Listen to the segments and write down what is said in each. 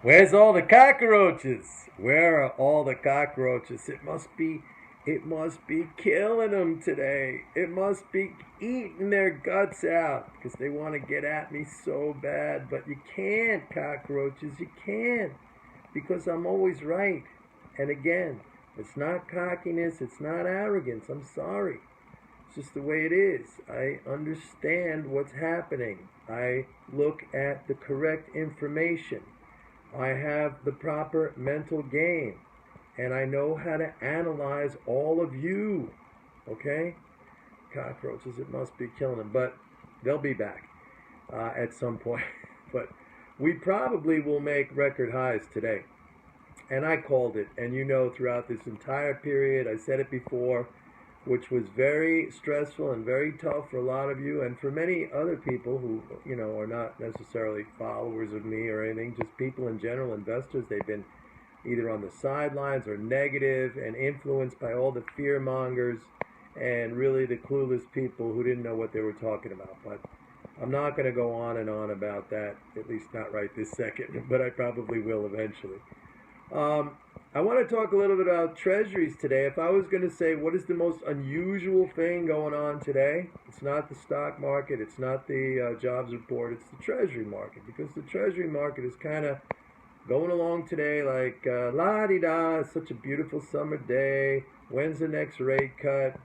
Where's all the cockroaches? Where are all the cockroaches? It must be killing them today. It must be eating their guts out because they want to get at me so bad. But you can't, cockroaches. You can't because I'm always right. And again, it's not cockiness. It's not arrogance. I'm sorry. It's just the way it is. I understand what's happening. I look at the correct information. I have the proper mental game. And I know how to analyze all of you. Okay? Cockroaches, it must be killing them. But they'll be back at some point. But we probably will make record highs today. And I called it. And you know, throughout this entire period, I said it before, which was very stressful and very tough for a lot of you and for many other people who, are not necessarily followers of me or anything, just people in general, investors. They've been either on the sidelines or negative and influenced by all the fear mongers and really the clueless people who didn't know what they were talking about. But I'm not going to go on and on about that, at least not right this second, but I probably will eventually. I want to talk a little bit about Treasuries today. If I was going to say what is the most unusual thing going on today, it's not the stock market, it's not the jobs report, it's the Treasury market, because the Treasury market is kind of going along today like la-di-da, it's such a beautiful summer day, when's the next rate cut?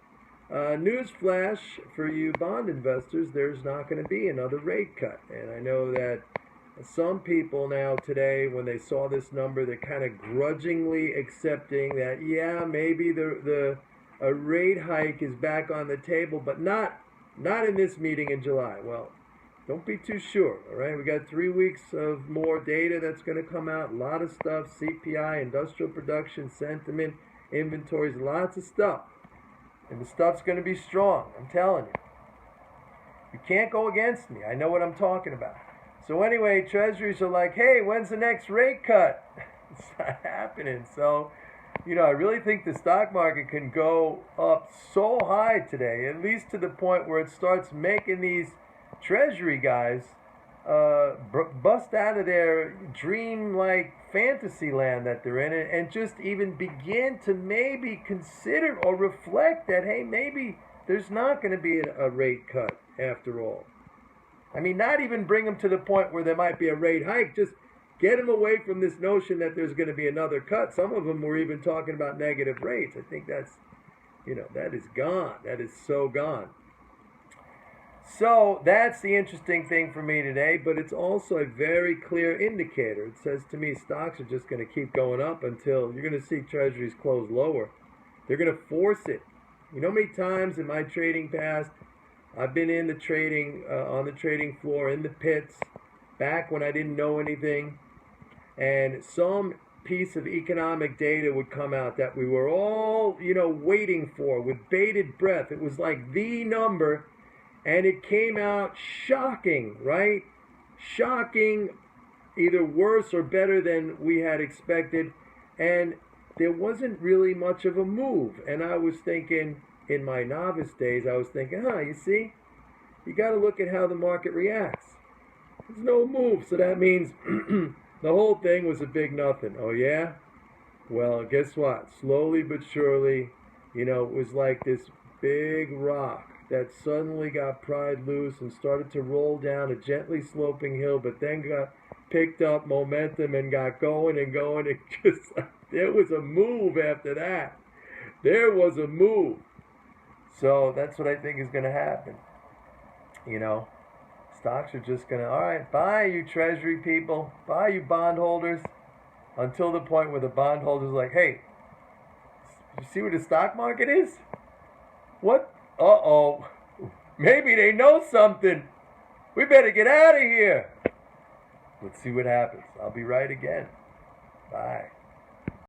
News flash for you bond investors, there's not going to be another rate cut. And I know that some people now today, when they saw this number, they're kind of grudgingly accepting that, yeah, maybe a rate hike is back on the table, but not in this meeting in July. Well, don't be too sure, all right? We got 3 weeks of more data that's going to come out, a lot of stuff, CPI, industrial production, sentiment, inventories, lots of stuff. And the stuff's going to be strong, I'm telling you. You can't go against me. I know what I'm talking about. So anyway, Treasuries are like, hey, when's the next rate cut? It's not happening. So, I really think the stock market can go up so high today, at least to the point where it starts making these Treasury guys bust out of their dream-like fantasy land that they're in and just even begin to maybe consider or reflect that, hey, maybe there's not going to be a rate cut after all. I mean, not even bring them to the point where there might be a rate hike. Just get them away from this notion that there's going to be another cut. Some of them were even talking about negative rates. I think that's, that is gone. That is so gone. So that's the interesting thing for me today, but it's also a very clear indicator. It says to me stocks are just going to keep going up until you're going to see Treasuries close lower. They're going to force it. You know how many times in my trading past I've been in the trading, on the trading floor, in the pits, back when I didn't know anything, and some piece of economic data would come out that we were all, waiting for with bated breath. It was like the number, and it came out shocking, right? Shocking, either worse or better than we had expected, and there wasn't really much of a move. And I was thinking, in my novice days, I was thinking, you see, you got to look at how the market reacts. There's no move, so that means the whole thing was a big nothing. Oh, yeah? Well, guess what? Slowly but surely, it was like this big rock that suddenly got pried loose and started to roll down a gently sloping hill, but then got picked up momentum and got going and going. It just, there was a move after that. There was a move. So that's what I think is going to happen. Stocks are just going to, all right, buy you Treasury people, buy you bondholders, until the point where the bondholders are like, hey, you see where the stock market is? What? Uh-oh. Maybe they know something. We better get out of here. Let's see what happens. I'll be right again. Bye.